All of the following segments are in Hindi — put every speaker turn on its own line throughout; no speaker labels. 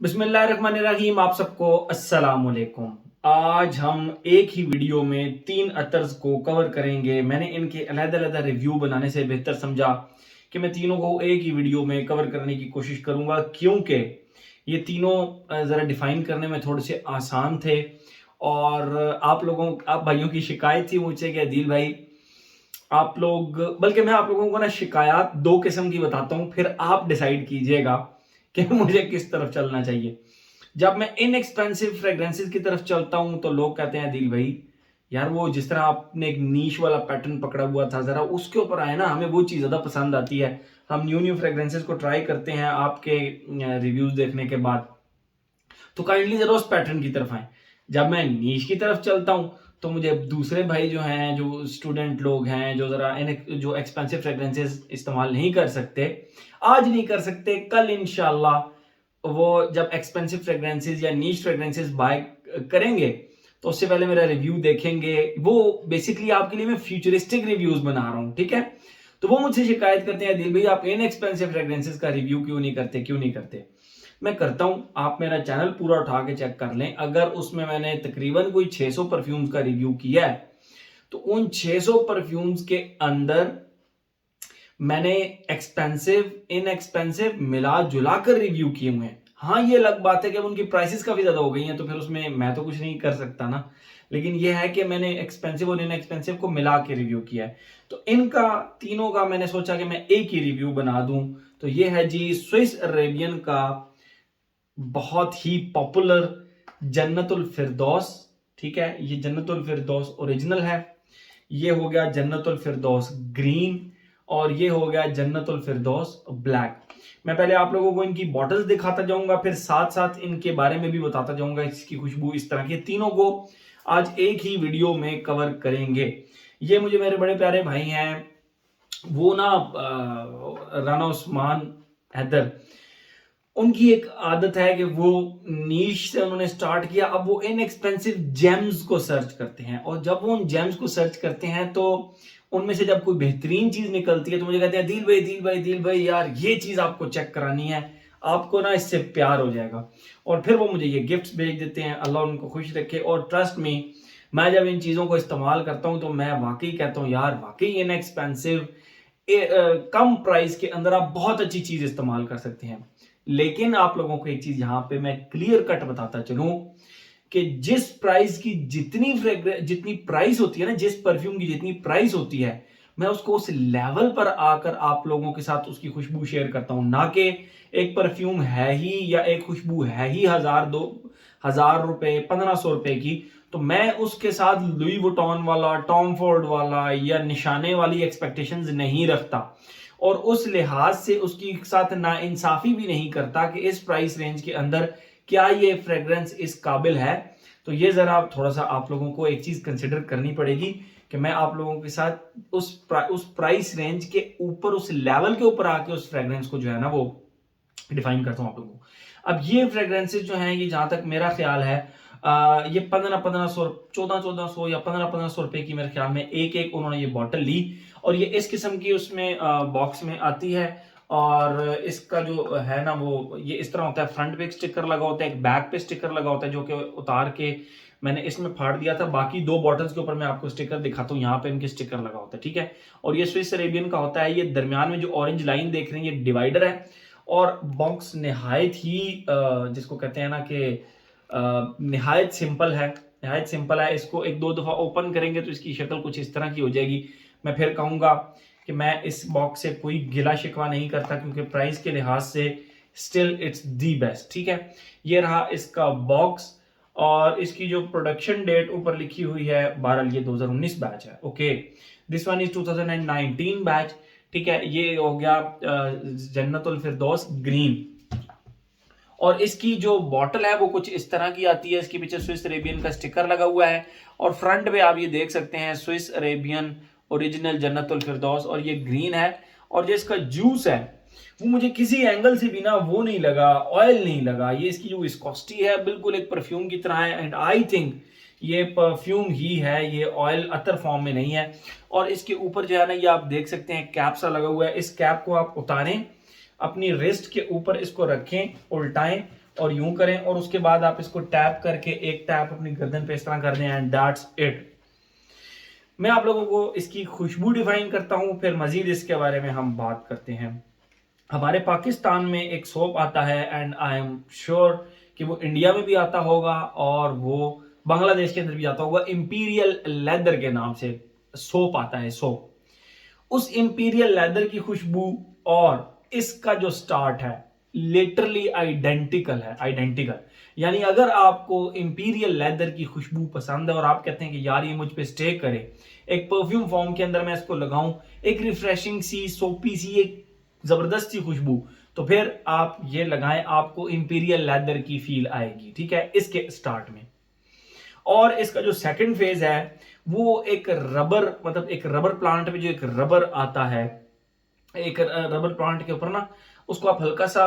बिस्मिल्लाहिर्रहमानिर्रहीम। आप सबको अस्सलाम वालेकुम। आज हम एक ही वीडियो में 3 अतर्स को कवर करेंगे। मैंने इनके अलग-अलग रिव्यू बनाने से बेहतर समझा कि मैं तीनों को एक ही वीडियो में कवर करने की कोशिश करूंगा, क्योंकि ये तीनों ज़रा डिफाइन करने में थोड़े से आसान थे। और आप भाइयों की शिकायत थी मुझसे कि अदील भाई आप लोग, बल्कि मैं आप लोगों को ना शिकायत दो किस्म की बताता हूं, फिर आप डिसाइड कीजिएगा कि मुझे किस तरफ चलना चाहिए। जब मैं इनएक्सपेंसिव फ्रेग्रेंसेस की तरफ चलता हूं तो लोग कहते हैं दिल भाई यार वो जिस तरह आपने एक नीश वाला पैटर्न पकड़ा हुआ था जरा उसके ऊपर आए ना, हमें वो चीज ज्यादा पसंद आती है। हम न्यू न्यू फ्रेग्रेंसेस को ट्राई करते हैं आपके रिव्यूज देखने के बाद, तो काइंडली जरा उस पैटर्न की तरफ आए। जब मैं नीश की तरफ चलता हूं तो मुझे दूसरे भाई जो हैं, जो स्टूडेंट लोग हैं, जो जरा जो एक्सपेंसिव फ्रेग्रेंसेस इस्तेमाल नहीं कर सकते, आज नहीं कर सकते, कल इंशाल्लाह वो जब एक्सपेंसिव फ्रेग्रेंसेस या नीश फ्रेग्रेंसेस बाय करेंगे तो उससे पहले मेरा रिव्यू देखेंगे। वो बेसिकली आपके लिए मैं फ्यूचरिस्टिक रिव्यूज बना रहा हूं, ठीक है। तो वो मुझसे शिकायत करते हैं दिल भाई आप इन एक्सपेंसिव फ्रेग्रेंसेस का रिव्यू क्यों नहीं करते। मैं करता हूं, आप मेरा चैनल पूरा उठा के चेक कर लें। अगर उसमें मैंने तकरीबन कोई 600 परफ्यूम्स का रिव्यू किया है तो उन 600 परफ्यूम्स के अंदर मैंने एक्सपेंसिव इनएक्सपेंसिव मिला जुला कर रिव्यू किए हुए हैं। हाँ, ये अलग बात है कि अब उनकी प्राइसेस काफी ज्यादा हो गई हैं तो फिर उसमें मैं तो कुछ नहीं कर सकता ना, लेकिन ये है कि मैंने एक्सपेंसिव और इनएक्सपेंसिव को मिला के रिव्यू किया है। तो इनका तीनों का मैंने सोचा कि मैं एक ही रिव्यू बना दूं। तो ये है जी स्विस अरेबियन का बहुत ही पॉपुलर जन्नतुल फिरदौस। ठीक है, ये जन्नतुल फिरदौस ओरिजिनल है। ये हो गया जन्नतुल फिरदौस ग्रीन और ये हो गया जन्नतुल फिरदौस ब्लैक। मैं पहले आप लोगों को इनकी बॉटल्स दिखाता जाऊंगा, फिर साथ साथ इनके बारे में भी बताता जाऊंगा। इसकी खुशबू इस तरह की, तीनों को आज एक ही वीडियो में कवर करेंगे। ये मुझे मेरे बड़े प्यारे भाई हैं, वो ना राना उस्मान हैदर, उनकी एक आदत है कि वो नीश से उन्होंने स्टार्ट किया, अब वो इनएक्सपेंसिव जेम्स को सर्च करते हैं। और जब वो उन जेम्स को सर्च करते हैं तो उनमें से जब कोई बेहतरीन चीज निकलती है तो मुझे कहते हैं दिल भाई यार ये चीज आपको चेक करानी है, आपको ना इससे प्यार हो जाएगा। और फिर वो मुझे ये गिफ्ट्स भेज देते हैं, अल्लाह उनको खुश रखे। और ट्रस्ट मी, मैं जब इन चीजों को इस्तेमाल करता हूं तो मैं वाकई कहता हूं यार वाकई इनएक्सपेंसिव कम प्राइस के अंदर आप बहुत अच्छी चीज इस्तेमाल कर सकते हैं। लेकिन आप लोगों को एक चीज यहां पे मैं क्लियर कट बताता चलूं कि जिस प्राइस की जितनी प्राइस होती है ना, जिस परफ्यूम की जितनी प्राइस होती है, मैं उसको उस लेवल पर आकर आप लोगों के साथ उसकी खुशबू शेयर करता हूं। ना कि एक परफ्यूम है ही या एक खुशबू है ही 1000 रुपए 1500 रुपए की, तो मैं उसके साथ लुई वुइटन वाला, टॉम फोर्ड वाला या निशाने वाली एक्सपेक्टेशंस नहीं रखता। और उस लिहाज से उसके साथ ना इंसाफी भी नहीं करता कि इस प्राइस रेंज के अंदर क्या ये फ्रेग्रेंस इस काबिल है। तो ये जरा थोड़ा सा आप लोगों को एक चीज कंसिडर करनी पड़ेगी कि मैं आप लोगों के साथ उस प्राइस रेंज के ऊपर, उस लेवल के ऊपर आके उस फ्रेग्रेंस को जो है ना वो डिफाइन करता हूं आप लोगों को। अब ये फ्रेग्रेंसेस जो हैं, ये जहां तक मेरा ख्याल है, ये 1500 1400 या 1500 रुपए की मेरे ख्याल में एक एक उन्होंने ये बॉटल ली। और ये इस किस्म की उसमें बॉक्स में आती है। और इसका जो है ना वो ये इस तरह होता है, फ्रंट पे एक स्टिकर लगा होता है, एक बैक पे स्टिकर लगा होता है, जो कि उतार के मैंने इसमें फाड़ दिया था। बाकी दो बॉटल्स के ऊपर मैं आपको स्टिकर दिखाता हूँ, यहाँ पे इनके स्टिकर लगा होता है, ठीक है। और ये स्विस अरेबियन का होता है। ये दरमियान में जो ऑरेंज लाइन देख रहे हैं ये डिवाइडर है। और बॉक्स निहायत ही जिसको कहते हैं ना कि निहायत सिंपल है, निहायत सिंपल है। इसको एक दो दफा ओपन करेंगे तो इसकी शक्ल कुछ इस तरह की हो जाएगी। मैं फिर कहूंगा कि मैं इस बॉक्स से कोई गिला शिकवा नहीं करता, क्योंकि प्राइस के लिहाज से स्टिल इट्स दी बेस्ट, ठीक है। ये रहा इसका बॉक्स। और इसकी जो प्रोडक्शन डेट ऊपर लिखी हुई है, बहरहाल ये 2019 बैच है, okay. This one is 2019 batch, ठीक है। ये हो गया जन्नतुल फिरदौस ग्रीन। और इसकी जो बॉटल है वो कुछ इस तरह की आती है। इसके पीछे स्विस अरेबियन का स्टिकर लगा हुआ है और फ्रंट पे आप ये देख सकते हैं स्विस अरेबियन ओरिजिनल जन्नतुल फिरदौस, और ये ग्रीन है। और जो इसका जूस है वो मुझे किसी एंगल से भी ना वो नहीं लगा, ऑयल नहीं लगा। ये इसकी जो विस्कोसिटी है बिल्कुल एक परफ्यूम की तरह है, एंड आई थिंक ये परफ्यूम ही है, ये ऑयल अतर फॉर्म में नहीं है। और इसके ऊपर जो है ना ये आप देख सकते हैं कैप सा लगा हुआ है। इस कैप को आप उतारें, अपनी रिस्ट के ऊपर इसको रखें, उल्टाएं और यूं करें और उसके बाद आप इसको टैप करके एक टैप अपनी गर्दन पे इस तरह कर दें एंड दैट्स इट। मैं आप लोगों को इसकी खुशबू डिफाइन करता हूं, फिर मजीद इसके बारे में हम बात करते हैं। हमारे पाकिस्तान में एक सोप आता है एंड आई एम श्योर कि वो इंडिया में भी आता होगा और वो बांग्लादेश के अंदर भी आता होगा। इंपीरियल लेदर के नाम से सोप आता है, सोप। उस इंपीरियल लेदर की खुशबू और इसका जो स्टार्ट है लिटरली आइडेंटिकल है, आइडेंटिकल। यानी अगर आपको इंपीरियल लेदर की खुशबू पसंद है और आप कहते हैं कि यार ये मुझ पे स्टे करे, एक परफ्यूम फॉर्म के अंदर मैं इसको लगाऊं, एक रिफ्रेशिंग सी सोपी सी एक जबरदस्त सी खुशबू, तो फिर आप ये लगाएं, आपको इंपीरियल लेदर की फील आएगी। ठीक है, इसके स्टार्ट में। और इसका जो सेकंड फेज है वो एक रबर, मतलब एक रबर प्लांट में जो एक रबर आता है, एक रबर प्लांट के ऊपर ना उसको आप हल्का सा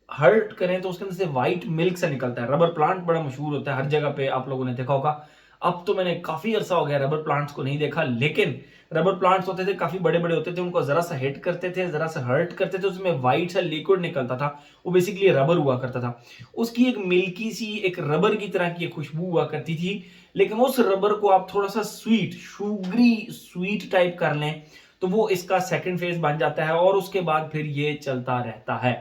हर्ट करें तो उसके अंदर से व्हाइट मिल्क सा निकलता है। रबर प्लांट बड़ा मशहूर होता है, हर जगह पे आप लोगों ने देखा होगा। अब तो मैंने काफी अरसा हो गया रबर प्लांट्स को नहीं देखा, लेकिन रबर प्लांट्स होते थे, काफी बड़े बड़े होते थे, उनको जरा सा हिट करते थे, जरा सा हर्ट करते थे, उसमें व्हाइट सा लिक्विड निकलता था, वो बेसिकली रबर हुआ करता था। उसकी एक मिल्की सी एक रबर की तरह की खुशबू हुआ करती थी, लेकिन उस रबर को आप थोड़ा सा स्वीट, शुगरी स्वीट टाइप कर लें तो वो इसका सेकंड फेज बन जाता है और उसके बाद फिर ये चलता रहता है।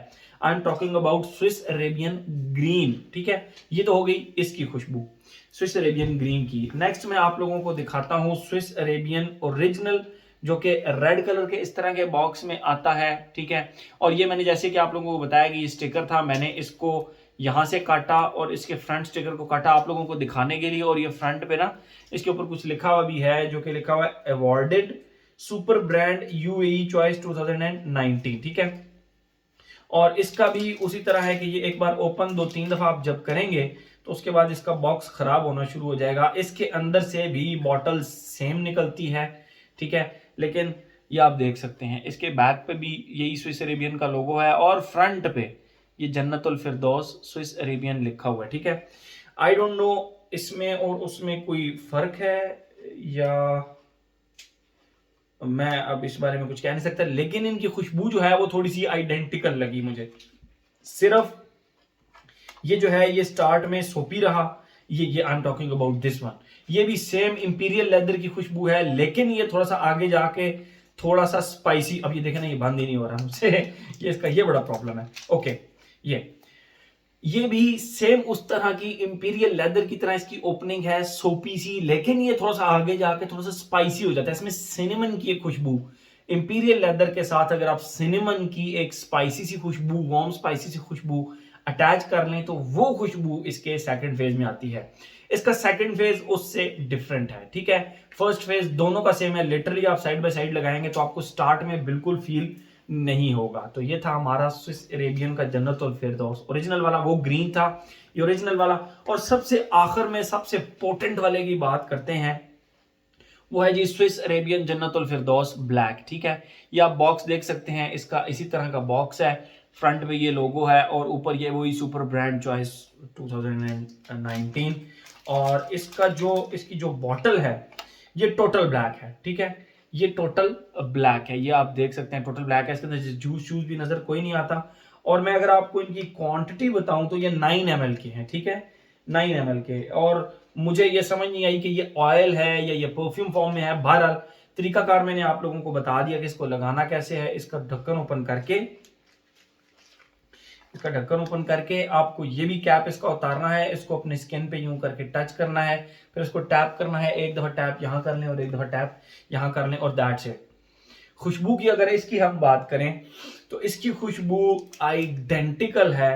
I am talking about Swiss Arabian green. ठीक है, ये तो हो गई इसकी खुशबू, स्विस अरेबियन ग्रीन की। नेक्स्ट मैं आप लोगों को दिखाता हूं स्विस अरेबियन ओरिजिनल, जो कि रेड कलर के इस तरह के बॉक्स में आता है। ठीक है, और ये मैंने जैसे कि आप लोगों को बताया कि ये स्टिकर था, मैंने इसको यहां से काटा और इसके फ्रंट स्टिकर को काटा आप लोगों को दिखाने के लिए। और ये फ्रंट पे ना इसके ऊपर कुछ लिखा हुआ भी है, जो कि लिखा हुआ है awarded super brand UAE choice 2019। ठीक है, और इसका भी उसी तरह है कि ये एक बार ओपन 2-3 दफा आप जब करेंगे तो उसके बाद इसका बॉक्स खराब होना शुरू हो जाएगा। इसके अंदर से भी बॉटल सेम निकलती है। ठीक है, लेकिन ये आप देख सकते हैं इसके बैक पे भी यही स्विस अरेबियन का लोगो है और फ्रंट पे ये जन्नतुल फिरदौस स्विस अरेबियन लिखा हुआ है। ठीक है, आई डोंट नो इसमें और उसमें कोई फर्क है या मैं अब इस बारे में कुछ कह नहीं सकता, लेकिन इनकी खुशबू जो है वो थोड़ी सी आइडेंटिकल लगी मुझे। सिर्फ ये जो है ये स्टार्ट में सोपी रहा, ये I am talking about this one, ये भी सेम इंपीरियल लेदर की खुशबू है, लेकिन ये थोड़ा सा आगे जाके थोड़ा सा स्पाइसी। अब ये देखें ना, ये बंद ही नहीं हो रहा मुझसे ये इसका ये बड़ा प्रॉब्लम है। ओके, ये भी सेम उस तरह की इंपीरियल लेदर की तरह इसकी ओपनिंग है, सोपी सी, लेकिन ये थोड़ा सा आगे जाके थोड़ा सा स्पाइसी हो जाता है। इसमें सिनेमन की एक खुशबू, इंपीरियल लेदर के साथ अगर आप सिनेमन की एक स्पाइसी सी खुशबू, वार्म स्पाइसी सी खुशबू अटैच कर लें तो वो खुशबू इसके सेकंड फेज में आती है। इसका सेकंड फेज उससे डिफरेंट है। ठीक है, फर्स्ट फेज दोनों का सेम है, लिटरली आप साइड बाय साइड लगाएंगे तो आपको स्टार्ट में बिल्कुल फील नहीं होगा। तो ये था हमारा स्विस अरेबियन का जन्नतुल फिरदौस ओरिजिनल वाला, वो ग्रीन था, ये ओरिजिनल वाला। और सबसे आखिर में सबसे पोटेंट वाले की बात करते हैं, वो है जी स्विस अरेबियन जन्नतुल फिरदौस ब्लैक। ठीक है, ये आप बॉक्स देख सकते हैं, इसका इसी तरह का बॉक्स है, फ्रंट पे ये लोगो है और ऊपर ये वही सुपर ब्रांड चॉइस 2019। और इसका जो इसकी जो बॉटल है ये टोटल ब्लैक है। ठीक है, ये टोटल ब्लैक है, ये आप देख सकते हैं टोटल ब्लैक है। इसके अंदर जूस शूस भी नजर कोई नहीं आता। और मैं अगर आपको इनकी क्वांटिटी बताऊं तो ये 9 ml के हैं। ठीक है, 9 ml के। और मुझे ये समझ नहीं आई कि ये ऑयल है या ये परफ्यूम फॉर्म में है। बहरहाल तरीकाकार मैंने आप लोगों को बता दिया कि इसको लगाना कैसे है। इसका ढक्कन ओपन करके आपको ये भी कैप इसका उतारना है, इसको अपने स्किन पे यूं करके टच करना है, फिर इसको टैप करना है। एक दफा टैप यहां कर लें और एक दफा टैप यहां कर लें और दैट्स इट। खुशबू की अगर इसकी हम बात करें तो इसकी खुशबू आइडेंटिकल है,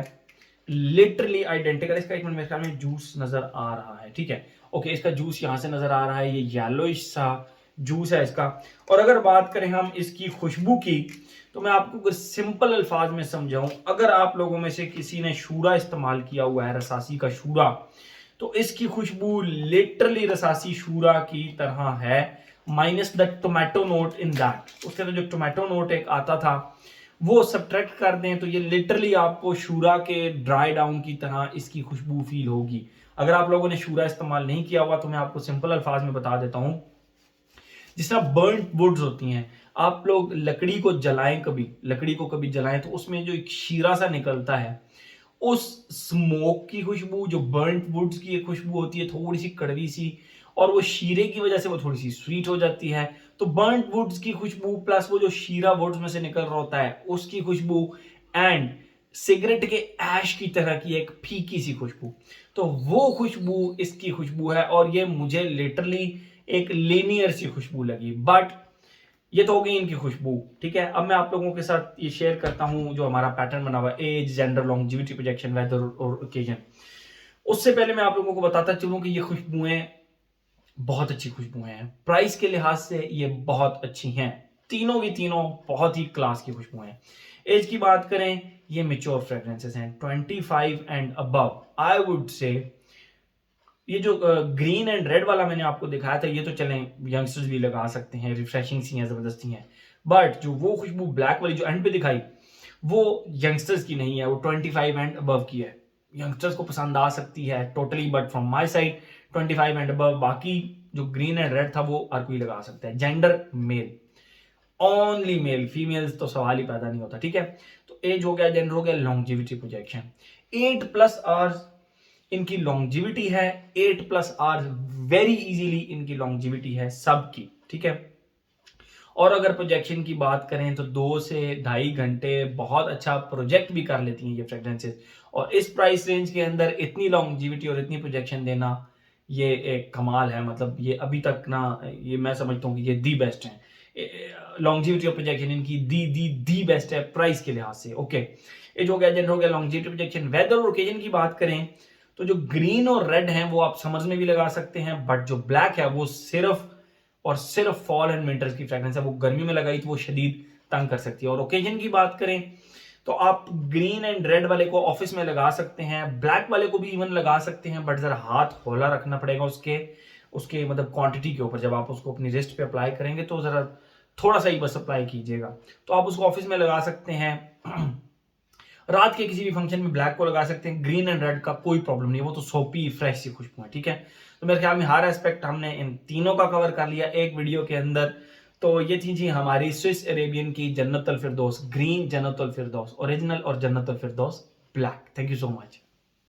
लिटरली आइडेंटिकल। इसका एक मिनट मेरे ख्याल में जूस नजर आ रहा है। ठीक है, ओके, इसका जूस यहां से नजर आ रहा है, ये येलोइश सा जूस है इसका। और अगर बात करें हम इसकी खुशबू की तो मैं आपको सिंपल अल्फाज में समझाऊं, अगर आप लोगों में से किसी ने शूरा इस्तेमाल किया हुआ है, रसासी का शूरा, तो इसकी खुशबू लिटरली रसासी शूरा की तरह है, minus the tomato note in that. उसके अंदर जो टोमेटो नोट एक आता था वो सब्ट्रैक्ट कर दें तो ये लिटरली आपको शूरा के ड्राई डाउन की तरह इसकी खुशबू फील होगी। अगर आप लोगों ने शूरा इस्तेमाल नहीं किया हुआ तो मैं आपको सिंपल अल्फाज में बता देता हूं, जिस तरह बर्न्ड वुड्स होती हैं, आप लोग लकड़ी को जलाएं, कभी लकड़ी को कभी जलाएं तो उसमें जो एक शीरा सा निकलता है, उस स्मोक की खुशबू, जो बर्न्ट वुड्स की एक खुशबू होती है थोड़ी सी कड़वी सी, और वो शीरे की वजह से वो थोड़ी सी स्वीट हो जाती है। तो बर्न्ट वुड्स की खुशबू प्लस वो जो शीरा वुड्स में से निकल रहा होता है उसकी खुशबू, एंड सिगरेट के ऐश की तरह की एक फीकी सी खुशबू, तो वो खुशबू इसकी खुशबू है। और ये मुझे लिटरली एक लीनियर सी खुशबू लगी। बट ये तो हो गई इनकी खुशबू, ठीक है। अब मैं आप लोगों के साथ ये शेयर करता हूं जो हमारा पैटर्न बना हुआ है, age, gender, longevity, projection, weather और ओकेजन। उससे पहले मैं आप लोगों को बताता चलूं कि ये खुशबुएं बहुत अच्छी खुशबुएं हैं, प्राइस के लिहाज से ये बहुत अच्छी हैं, तीनों की तीनों बहुत ही क्लास की खुशबुएं हैं। एज की बात करें, ये मेच्योर फ्रेग्रेंसेस हैं, 25 and above. I would say ये जो ग्रीन एंड रेड वाला मैंने आपको दिखाया था, ये तो चलें यंगस्टर्स भी लगा सकते हैं, रिफ्रेशिंग सी हैं, जबरदस्ती हैं। बट जो वो खुशबू ब्लैक वाली जो एंड पे दिखाई, वो यंगस्टर्स की नहीं है, वो 25 एंड अबव की है। यंगस्टर्स को पसंद आ सकती है totally, but from my side 25 and above. बाकी जो ग्रीन एंड रेड था वो हर कोई लगा सकता है। Gender male, only mail, females तो सवाल ही पैदा नहीं होता, ठीक है। तो एज हो गया, जेंडर हो गया, लॉन्जिविटी, प्रोजेक्शन। 8+ आवर्स इनकी लॉन्जिविटी है, 8+ आवर्स वेरी इजीली इनकी लॉन्जिविटी है सबकी, ठीक है। और अगर प्रोजेक्शन की बात करें तो 2 से 2.5 घंटे बहुत अच्छा प्रोजेक्ट भी कर लेती हैं ये फ्रेग्रेंसेस। और इस प्राइस रेंज के अंदर इतनी लॉन्जिविटी और इतनी प्रोजेक्शन देना, ये एक कमाल है। मतलब ये अभी तक ना, ये मैं समझता हूँ कि ये दी बेस्ट है। लॉन्जिविटी और प्रोजेक्शन इनकी दी बेस्ट है प्राइस के लिहाज से, ओके। एज हो गया, जेंडर हो गया, लॉन्जिविटी, प्रोजेक्शन। वेदर और ओकेजन की बात करें तो जो ग्रीन और रेड हैं वो आप समझ में भी लगा सकते हैं, बट जो ब्लैक है वो सिर्फ और सिर्फ फॉल एंड विंटर्स की फ्रेग्रेंस है। वो गर्मी में लगाई तो वो शदीद तंग कर सकती है। और ओकेजन की बात करें तो आप ग्रीन एंड रेड वाले को ऑफिस में लगा सकते हैं, ब्लैक वाले को भी इवन लगा सकते हैं, बट जरा हाथ हौला रखना पड़ेगा उसके उसके मतलब क्वांटिटी के ऊपर। जब आप उसको अपनी रिस्ट पे अप्लाई करेंगे तो जरा थोड़ा सा ही बस अप्लाई कीजिएगा। तो आप उसको ऑफिस में लगा सकते हैं। रात के किसी भी फंक्शन में ब्लैक को लगा सकते हैं, ग्रीन एंड रेड का कोई प्रॉब्लम नहीं है, वो तो सोपी फ्रेश सी खुशबू है, ठीक है। तो मेरे ख्याल में हर एस्पेक्ट हमने इन तीनों का कवर कर लिया एक वीडियो के अंदर। तो ये थी जी हमारी स्विस अरेबियन की जन्नत अल फिरदौस ग्रीन, जन्नत अल फिरदौस ओरिजिनल और जन्नत अल फिरदौस black. Thank you so much.